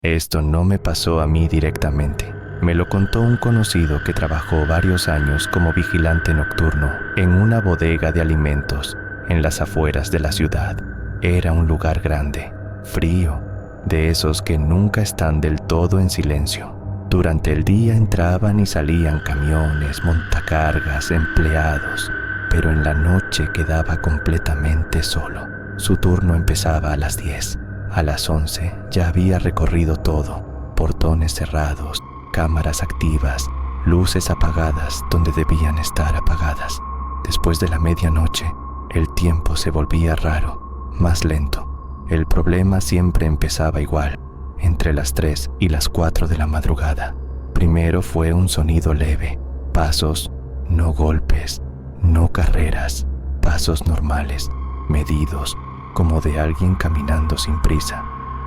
Esto no me pasó a mí directamente. Me lo contó un conocido que trabajó varios años como vigilante nocturno en una bodega de alimentos en las afueras de la ciudad. Era un lugar grande, frío, de esos que nunca están del todo en silencio. Durante el día entraban y salían camiones, montacargas, empleados, pero en la noche quedaba completamente solo. Su turno empezaba a las 10. A las 11 ya había recorrido todo, portones cerrados, cámaras activas, luces apagadas donde debían estar apagadas. Después de la medianoche, el tiempo se volvía raro, más lento. El problema siempre empezaba igual, entre las 3 y las 4 de la madrugada. Primero fue un sonido leve, pasos, no golpes, no carreras, pasos normales, medidos, como de alguien caminando sin prisa,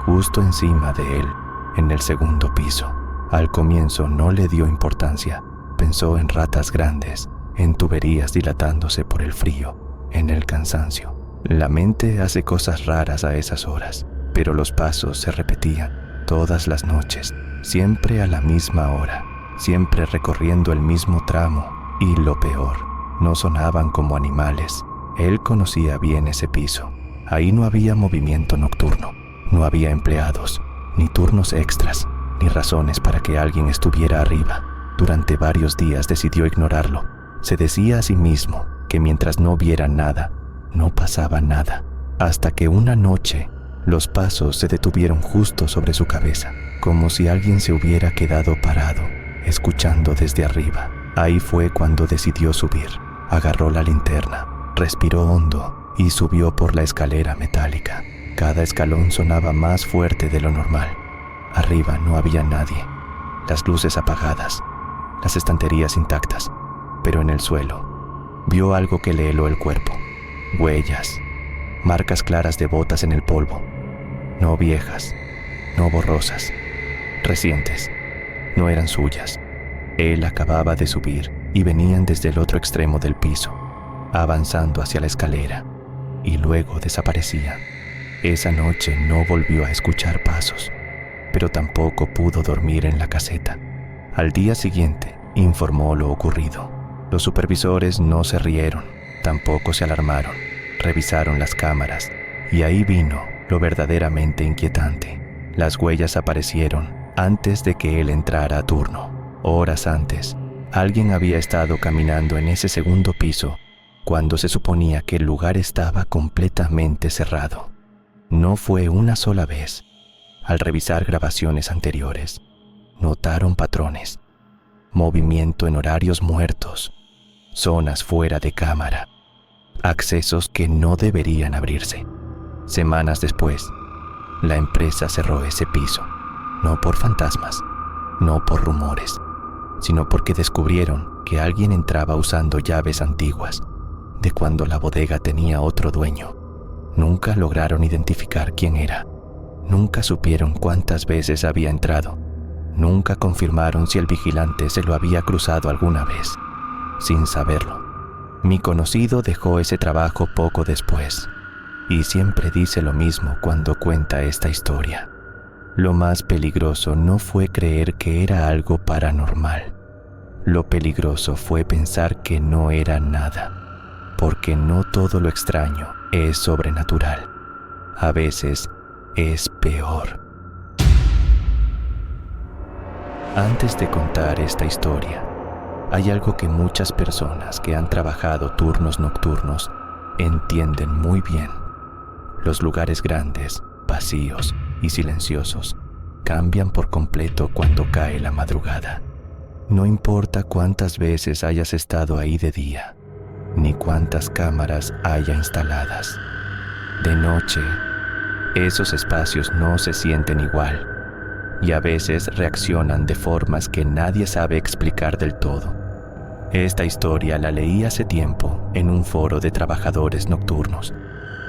justo encima de él, en el segundo piso. Al comienzo no le dio importancia, pensó en ratas grandes, en tuberías dilatándose por el frío, en el cansancio. La mente hace cosas raras a esas horas, pero los pasos se repetían todas las noches, siempre a la misma hora, siempre recorriendo el mismo tramo, y lo peor, no sonaban como animales. Él conocía bien ese piso. Ahí no había movimiento nocturno, no había empleados, ni turnos extras, ni razones para que alguien estuviera arriba. Durante varios días decidió ignorarlo. Se decía a sí mismo que mientras no viera nada, no pasaba nada, hasta que una noche los pasos se detuvieron justo sobre su cabeza, como si alguien se hubiera quedado parado, escuchando desde arriba. Ahí fue cuando decidió subir. Agarró la linterna, respiró hondo y subió por la escalera metálica. Cada escalón sonaba más fuerte de lo normal. Arriba no había nadie, las luces apagadas, las estanterías intactas, pero en el suelo vio algo que le heló el cuerpo. Huellas, marcas claras de botas en el polvo, no viejas, no borrosas, recientes, no eran suyas. Él acababa de subir y venían desde el otro extremo del piso, avanzando hacia la escalera, y luego desaparecían. Esa noche no volvió a escuchar pasos, pero tampoco pudo dormir en la caseta. Al día siguiente, informó lo ocurrido. Los supervisores no se rieron, tampoco se alarmaron. Revisaron las cámaras, y ahí vino lo verdaderamente inquietante. Las huellas aparecieron antes de que él entrara a turno. Horas antes, alguien había estado caminando en ese segundo piso cuando se suponía que el lugar estaba completamente cerrado. No fue una sola vez. Al revisar grabaciones anteriores, notaron patrones, movimiento en horarios muertos, zonas fuera de cámara, accesos que no deberían abrirse. Semanas después, la empresa cerró ese piso, no por fantasmas, no por rumores, sino porque descubrieron que alguien entraba usando llaves antiguas, de cuando la bodega tenía otro dueño. Nunca lograron identificar quién era. Nunca supieron cuántas veces había entrado. Nunca confirmaron si el vigilante se lo había cruzado alguna vez. Sin saberlo, mi conocido dejó ese trabajo poco después, y siempre dice lo mismo cuando cuenta esta historia. Lo más peligroso no fue creer que era algo paranormal. Lo peligroso fue pensar que no era nada, porque no todo lo extraño es sobrenatural. A veces es peor. Antes de contar esta historia, hay algo que muchas personas que han trabajado turnos nocturnos entienden muy bien. Los lugares grandes, vacíos y silenciosos cambian por completo cuando cae la madrugada. No importa cuántas veces hayas estado ahí de día, ni cuántas cámaras haya instaladas. De noche, esos espacios no se sienten igual, y a veces reaccionan de formas que nadie sabe explicar del todo. Esta historia la leí hace tiempo en un foro de trabajadores nocturnos,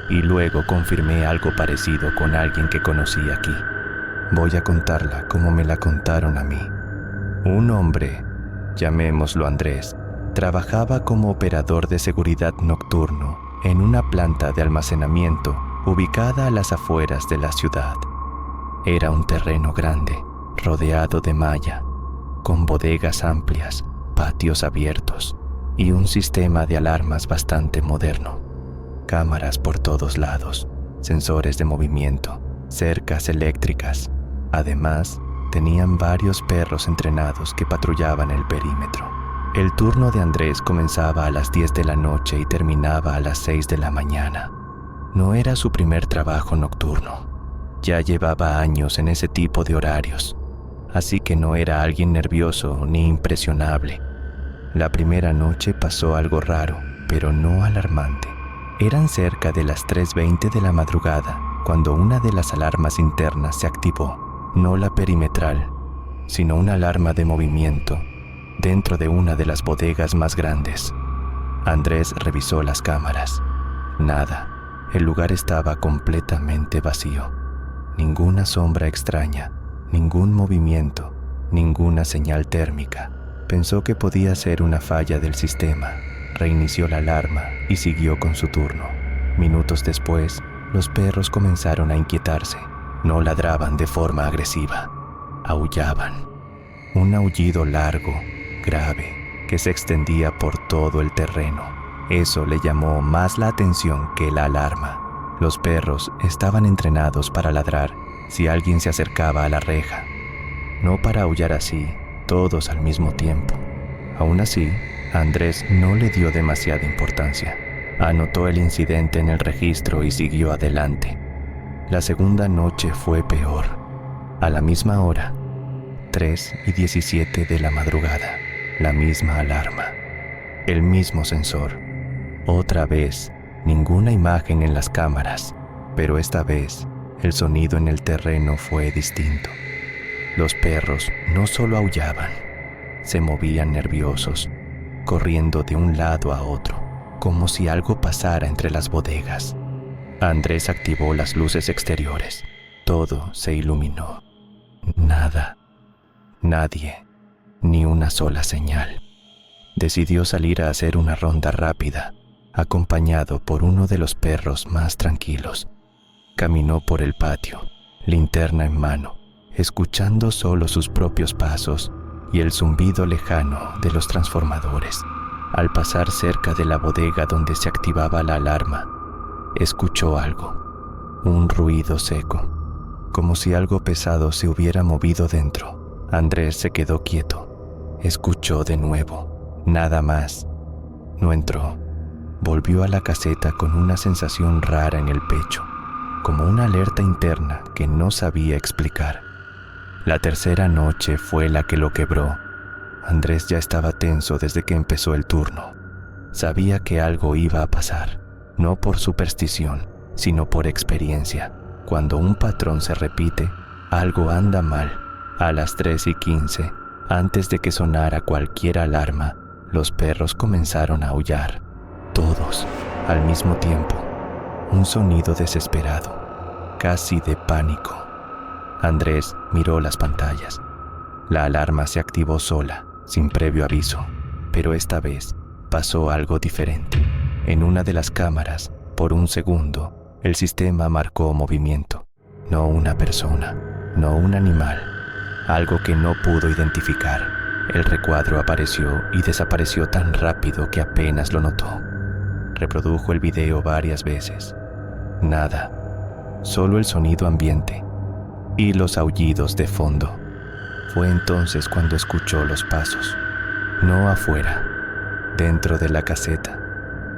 y luego confirmé algo parecido con alguien que conocí aquí. Voy a contarla como me la contaron a mí. Un hombre, llamémoslo Andrés, trabajaba como operador de seguridad nocturno en una planta de almacenamiento ubicada a las afueras de la ciudad. Era un terreno grande, rodeado de malla, con bodegas amplias, patios abiertos y un sistema de alarmas bastante moderno. Cámaras por todos lados, sensores de movimiento, cercas eléctricas. Además, tenían varios perros entrenados que patrullaban el perímetro. El turno de Andrés comenzaba a las 10 de la noche y terminaba a las 6 de la mañana. No era su primer trabajo nocturno. Ya llevaba años en ese tipo de horarios, así que no era alguien nervioso ni impresionable. La primera noche pasó algo raro, pero no alarmante. Eran cerca de las 3:20 de la madrugada cuando una de las alarmas internas se activó, no la perimetral, sino una alarma de movimiento dentro de una de las bodegas más grandes. Andrés revisó las cámaras. Nada. El lugar estaba completamente vacío. Ninguna sombra extraña, ningún movimiento, ninguna señal térmica. Pensó que podía ser una falla del sistema. Reinició la alarma y siguió con su turno. Minutos después, los perros comenzaron a inquietarse. No ladraban de forma agresiva, aullaban. Un aullido largo, grave, que se extendía por todo el terreno. Eso le llamó más la atención que la alarma. Los perros estaban entrenados para ladrar si alguien se acercaba a la reja, no para aullar así, todos al mismo tiempo. Aún así, Andrés no le dio demasiada importancia. Anotó el incidente en el registro y siguió adelante. La segunda noche fue peor. A la misma hora, 3:17 de la madrugada, la misma alarma, el mismo sensor. Otra vez, ninguna imagen en las cámaras, pero esta vez el sonido en el terreno fue distinto. Los perros no solo aullaban, se movían nerviosos, corriendo de un lado a otro, como si algo pasara entre las bodegas. Andrés activó las luces exteriores. Todo se iluminó. Nada, nadie, ni una sola señal. Decidió salir a hacer una ronda rápida, acompañado por uno de los perros más tranquilos. Caminó por el patio, linterna en mano, escuchando solo sus propios pasos y el zumbido lejano de los transformadores. Al pasar cerca de la bodega donde se activaba la alarma, escuchó algo, un ruido seco, como si algo pesado se hubiera movido dentro. Andrés se quedó quieto, escuchó de nuevo, nada más. No entró. Volvió a la caseta con una sensación rara en el pecho, como una alerta interna que no sabía explicar. La tercera noche fue la que lo quebró. Andrés ya estaba tenso desde que empezó el turno. Sabía que algo iba a pasar, no por superstición, sino por experiencia. Cuando un patrón se repite, algo anda mal. A las 3:15, antes de que sonara cualquier alarma, los perros comenzaron a aullar. Todos, al mismo tiempo. Un sonido desesperado, casi de pánico. Andrés miró las pantallas. La alarma se activó sola, sin previo aviso, pero esta vez pasó algo diferente. En una de las cámaras, por un segundo, el sistema marcó movimiento. No una persona, no un animal, algo que no pudo identificar. El recuadro apareció y desapareció tan rápido que apenas lo notó. Reprodujo el video varias veces. Nada, solo el sonido ambiente y los aullidos de fondo. Fue entonces cuando escuchó los pasos, no afuera, dentro de la caseta,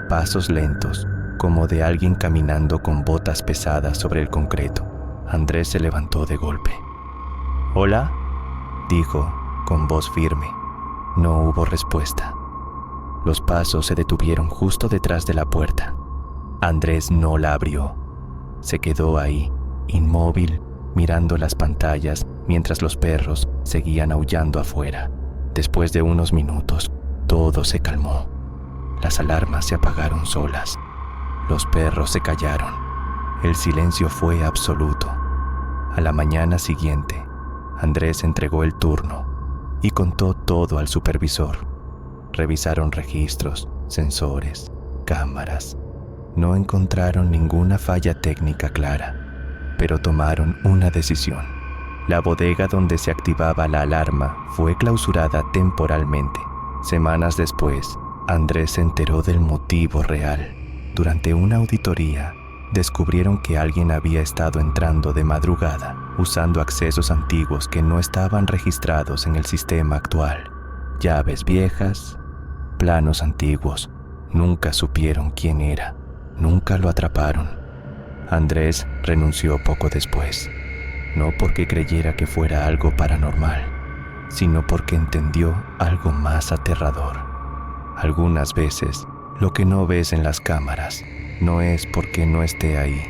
pasos lentos, como de alguien caminando con botas pesadas sobre el concreto. Andrés se levantó de golpe. «¿Hola?», dijo con voz firme. No hubo respuesta. Los pasos se detuvieron justo detrás de la puerta. Andrés no la abrió. Se quedó ahí, inmóvil, mirando las pantallas mientras los perros seguían aullando afuera. Después de unos minutos, todo se calmó. Las alarmas se apagaron solas. Los perros se callaron. El silencio fue absoluto. A la mañana siguiente, Andrés entregó el turno y contó todo al supervisor. Revisaron registros, sensores, cámaras. No encontraron ninguna falla técnica clara, pero tomaron una decisión. La bodega donde se activaba la alarma fue clausurada temporalmente. Semanas después, Andrés se enteró del motivo real. Durante una auditoría, descubrieron que alguien había estado entrando de madrugada, usando accesos antiguos que no estaban registrados en el sistema actual. Llaves viejas, planos antiguos. Nunca supieron quién era. Nunca lo atraparon. Andrés renunció poco después. No porque creyera que fuera algo paranormal, sino porque entendió algo más aterrador. Algunas veces, lo que no ves en las cámaras no es porque no esté ahí,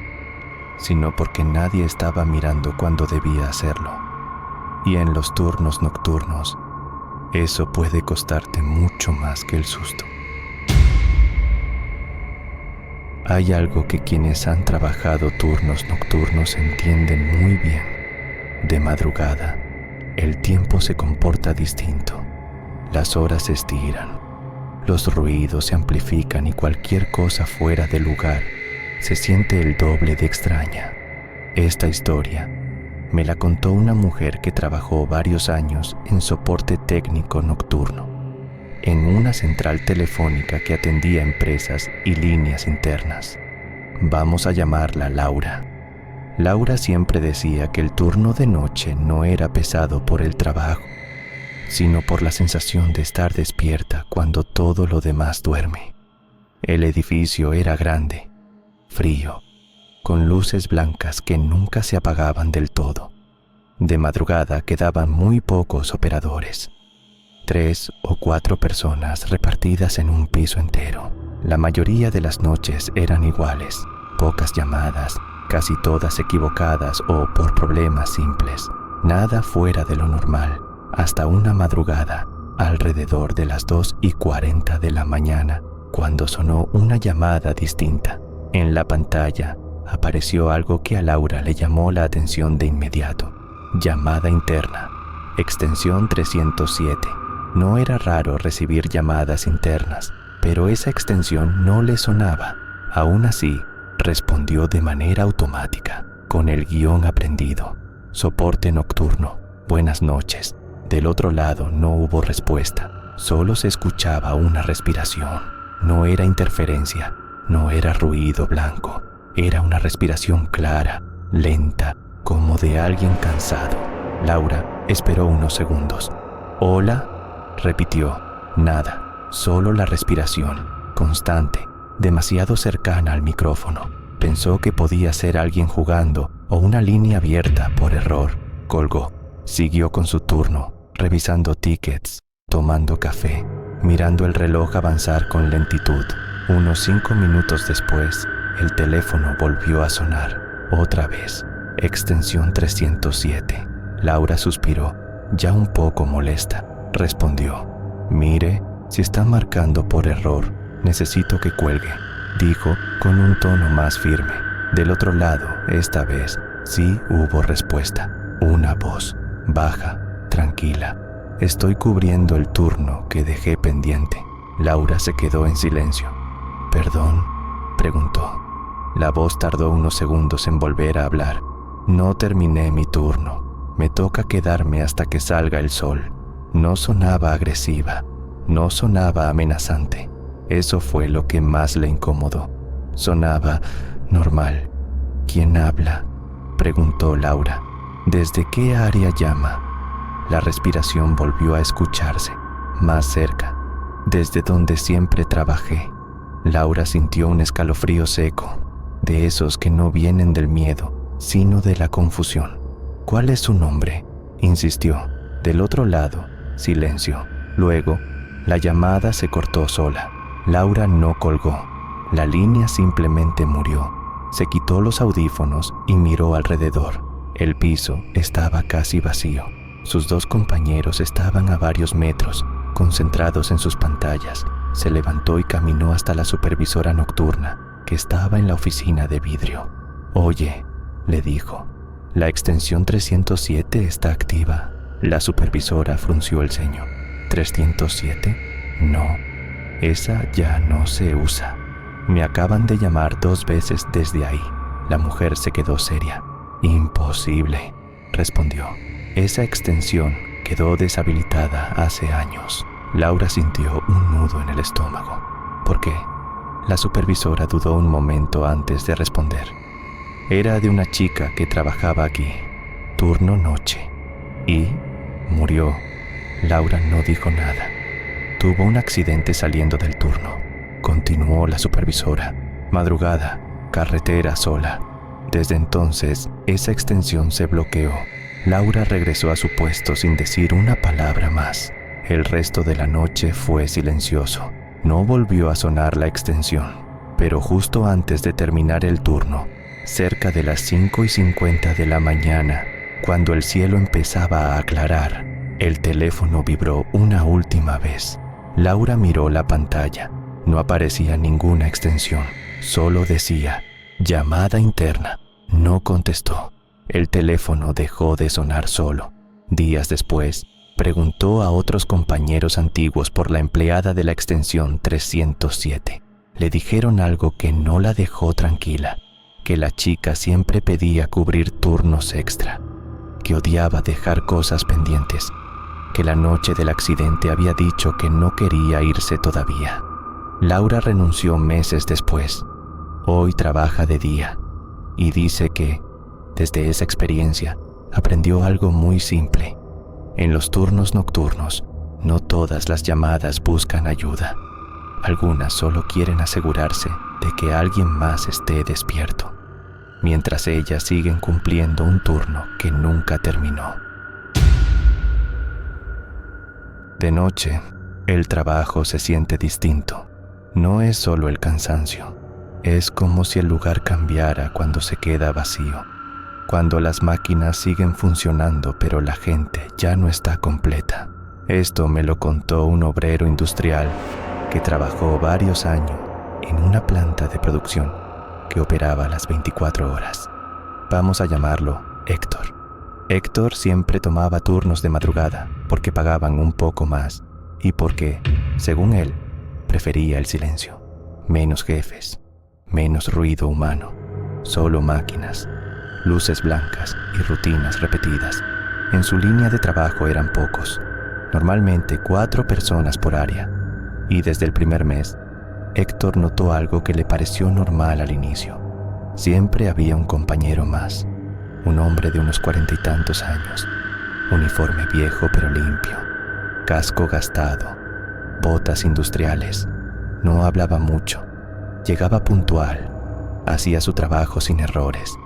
sino porque nadie estaba mirando cuando debía hacerlo. Y en los turnos nocturnos, eso puede costarte mucho más que el susto. Hay algo que quienes han trabajado turnos nocturnos entienden muy bien. De madrugada, el tiempo se comporta distinto. Las horas se estiran, los ruidos se amplifican y cualquier cosa fuera de lugar se siente el doble de extraña. Esta historia me la contó una mujer que trabajó varios años en soporte técnico nocturno, en una central telefónica que atendía empresas y líneas internas. Vamos a llamarla Laura. Laura siempre decía que el turno de noche no era pesado por el trabajo, sino por la sensación de estar despierta cuando todo lo demás duerme. El edificio era grande, frío, con luces blancas que nunca se apagaban del todo. De madrugada quedaban muy pocos operadores. 3 o 4 personas repartidas en un piso entero. La mayoría de las noches eran iguales, pocas llamadas, casi todas equivocadas o por problemas simples. Nada fuera de lo normal, hasta una madrugada, alrededor de las 2:40 de la mañana, cuando sonó una llamada distinta. En la pantalla apareció algo que a Laura le llamó la atención de inmediato. Llamada interna, extensión 307. No era raro recibir llamadas internas, pero esa extensión no le sonaba. Aún así, respondió de manera automática, con el guión aprendido. Soporte nocturno, buenas noches. Del otro lado no hubo respuesta, solo se escuchaba una respiración. No era interferencia, no era ruido blanco, era una respiración clara, lenta, como de alguien cansado. Laura esperó unos segundos. ¿Hola? Repitió. Nada, solo la respiración, constante, demasiado cercana al micrófono. Pensó que podía ser alguien jugando o una línea abierta por error. Colgó. Siguió con su turno, revisando tickets, tomando café, mirando el reloj avanzar con lentitud. Unos 5 minutos después, el teléfono volvió a sonar. Otra vez. Extensión 307. Laura suspiró, ya un poco molesta. Respondió. Mire, si está marcando por error, necesito que cuelgue, dijo con un tono más firme. Del otro lado, esta vez, sí hubo respuesta. Una voz, baja, tranquila. Estoy cubriendo el turno que dejé pendiente. Laura se quedó en silencio. ¿Perdón?, preguntó. La voz tardó unos segundos en volver a hablar. No terminé mi turno. Me toca quedarme hasta que salga el sol. No sonaba agresiva, no sonaba amenazante. Eso fue lo que más le incomodó. Sonaba normal. ¿Quién habla?, preguntó Laura. ¿Desde qué área llama? La respiración volvió a escucharse, más cerca, desde donde siempre trabajé. Laura sintió un escalofrío seco, de esos que no vienen del miedo, sino de la confusión. ¿Cuál es su nombre?, insistió. Del otro lado, silencio. Luego, la llamada se cortó sola. Laura no colgó. La línea simplemente murió. Se quitó los audífonos y miró alrededor. El piso estaba casi vacío. Sus 2 compañeros estaban a varios metros, concentrados en sus pantallas. Se levantó y caminó hasta la supervisora nocturna, que estaba en la oficina de vidrio. «Oye», le dijo, «la extensión 307 está activa». La supervisora frunció el ceño. ¿307? No, esa ya no se usa. Me acaban de llamar 2 veces desde ahí. La mujer se quedó seria. Imposible, respondió. Esa extensión quedó deshabilitada hace años. Laura sintió un nudo en el estómago. ¿Por qué? La supervisora dudó un momento antes de responder. Era de una chica que trabajaba aquí, turno noche, y murió. Laura no dijo nada. Tuvo un accidente saliendo del turno, continuó la supervisora. Madrugada, carretera sola. Desde entonces, esa extensión se bloqueó. Laura regresó a su puesto sin decir una palabra más. El resto de la noche fue silencioso. No volvió a sonar la extensión, pero justo antes de terminar el turno, cerca de las 5:50 de la mañana, cuando el cielo empezaba a aclarar, el teléfono vibró una última vez. Laura miró la pantalla. No aparecía ninguna extensión, solo decía, llamada interna. No contestó. El teléfono dejó de sonar solo. Días después, preguntó a otros compañeros antiguos por la empleada de la extensión 307. Le dijeron algo que no la dejó tranquila, que la chica siempre pedía cubrir turnos extra, que odiaba dejar cosas pendientes, que la noche del accidente había dicho que no quería irse todavía. Laura renunció meses después. Hoy trabaja de día y dice que, desde esa experiencia, aprendió algo muy simple. En los turnos nocturnos, no todas las llamadas buscan ayuda. Algunas solo quieren asegurarse de que alguien más esté despierto, mientras ellas siguen cumpliendo un turno que nunca terminó. De noche, el trabajo se siente distinto. No es solo el cansancio, es como si el lugar cambiara cuando se queda vacío. Cuando las máquinas siguen funcionando pero la gente ya no está completa. Esto me lo contó un obrero industrial que trabajó varios años en una planta de producción que operaba las 24 horas. Vamos a llamarlo Héctor. Héctor siempre tomaba turnos de madrugada porque pagaban un poco más y porque, según él, prefería el silencio. Menos jefes, menos ruido humano, solo máquinas, luces blancas y rutinas repetidas. En su línea de trabajo eran pocos, normalmente 4 personas por área, y desde el primer mes, Héctor notó algo que le pareció normal al inicio. Siempre había un compañero más, un hombre de unos 40 y tantos años, uniforme viejo pero limpio, casco gastado, botas industriales. No hablaba mucho, llegaba puntual, hacía su trabajo sin errores,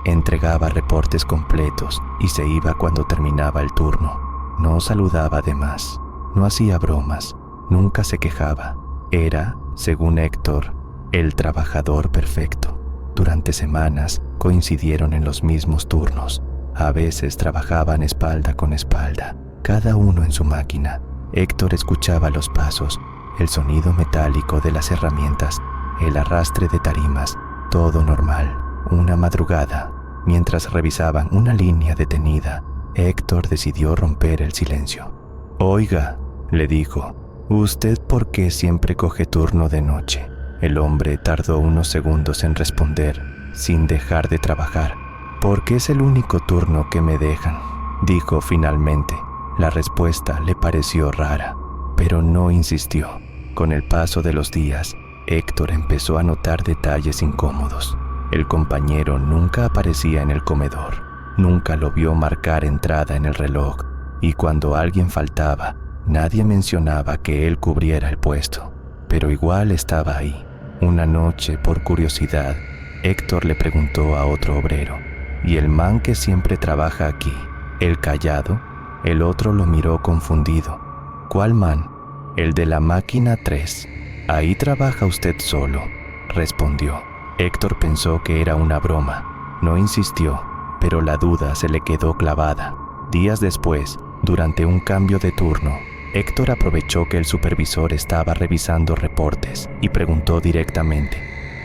entregaba reportes completos y se iba cuando terminaba el turno. No saludaba de más, no hacía bromas, nunca se quejaba. Era, según Héctor, el trabajador perfecto. Durante semanas coincidieron en los mismos turnos. A veces trabajaban espalda con espalda, cada uno en su máquina. Héctor escuchaba los pasos, el sonido metálico de las herramientas, el arrastre de tarimas, todo normal. Una madrugada, mientras revisaban una línea detenida, Héctor decidió romper el silencio. «Oiga», le dijo, «¿usted por qué siempre coge turno de noche?» El hombre tardó unos segundos en responder, sin dejar de trabajar. «Porque es el único turno que me dejan», dijo finalmente. La respuesta le pareció rara, pero no insistió. Con el paso de los días, Héctor empezó a notar detalles incómodos. El compañero nunca aparecía en el comedor, nunca lo vio marcar entrada en el reloj, y cuando alguien faltaba, nadie mencionaba que él cubriera el puesto, pero igual estaba ahí. Una noche, por curiosidad, Héctor le preguntó a otro obrero, «¿Y el man que siempre trabaja aquí, el callado?» El otro lo miró confundido. «¿Cuál man?» «El de la máquina 3. Ahí trabaja usted solo», respondió. Héctor pensó que era una broma. No insistió, pero la duda se le quedó clavada. Días después, durante un cambio de turno, Héctor aprovechó que el supervisor estaba revisando reportes y preguntó directamente,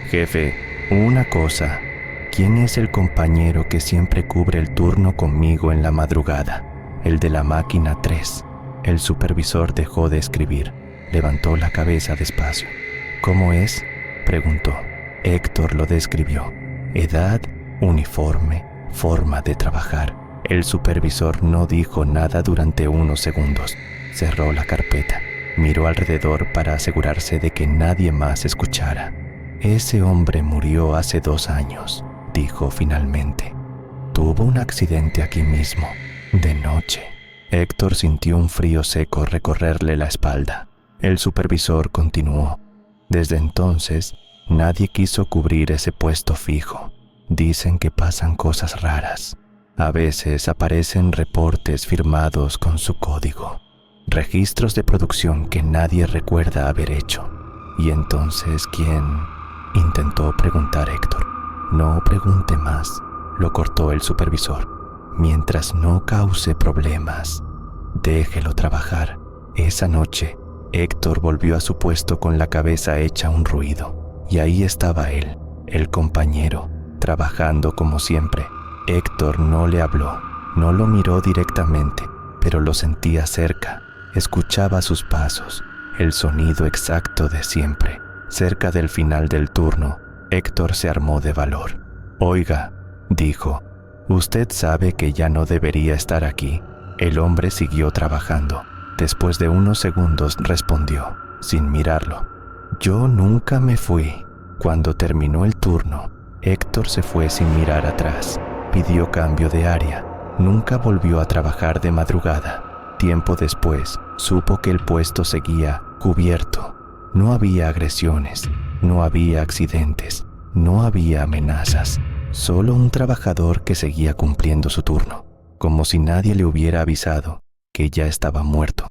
«Jefe, una cosa, ¿quién es el compañero que siempre cubre el turno conmigo en la madrugada?» «El de la máquina 3. El supervisor dejó de escribir. Levantó la cabeza despacio. «¿Cómo es?», preguntó. Héctor lo describió. Edad, uniforme, forma de trabajar. El supervisor no dijo nada durante unos segundos. Cerró la carpeta, miró alrededor para asegurarse de que nadie más escuchara. Ese hombre murió hace 2 años, dijo finalmente. Tuvo un accidente aquí mismo, de noche. Héctor sintió un frío seco recorrerle la espalda. El supervisor continuó. Desde entonces, nadie quiso cubrir ese puesto fijo. Dicen que pasan cosas raras. A veces aparecen reportes firmados con su código, registros de producción que nadie recuerda haber hecho. ¿Y entonces quién? Intentó preguntar Héctor. No pregunte más, lo cortó el supervisor. Mientras no cause problemas, déjelo trabajar. Esa noche, Héctor volvió a su puesto con la cabeza hecha un ruido. Y ahí estaba él, el compañero, trabajando como siempre. Héctor no le habló, no lo miró directamente, pero lo sentía cerca. Escuchaba sus pasos, el sonido exacto de siempre. Cerca del final del turno, Héctor se armó de valor. «Oiga», dijo, «usted sabe que ya no debería estar aquí». El hombre siguió trabajando. Después de unos segundos respondió, sin mirarlo, «Yo nunca me fui». Cuando terminó el turno, Héctor se fue sin mirar atrás. Pidió cambio de área. Nunca volvió a trabajar de madrugada. Tiempo después, supo que el puesto seguía cubierto. No había agresiones, no había accidentes, no había amenazas. Solo un trabajador que seguía cumpliendo su turno, como si nadie le hubiera avisado que ya estaba muerto.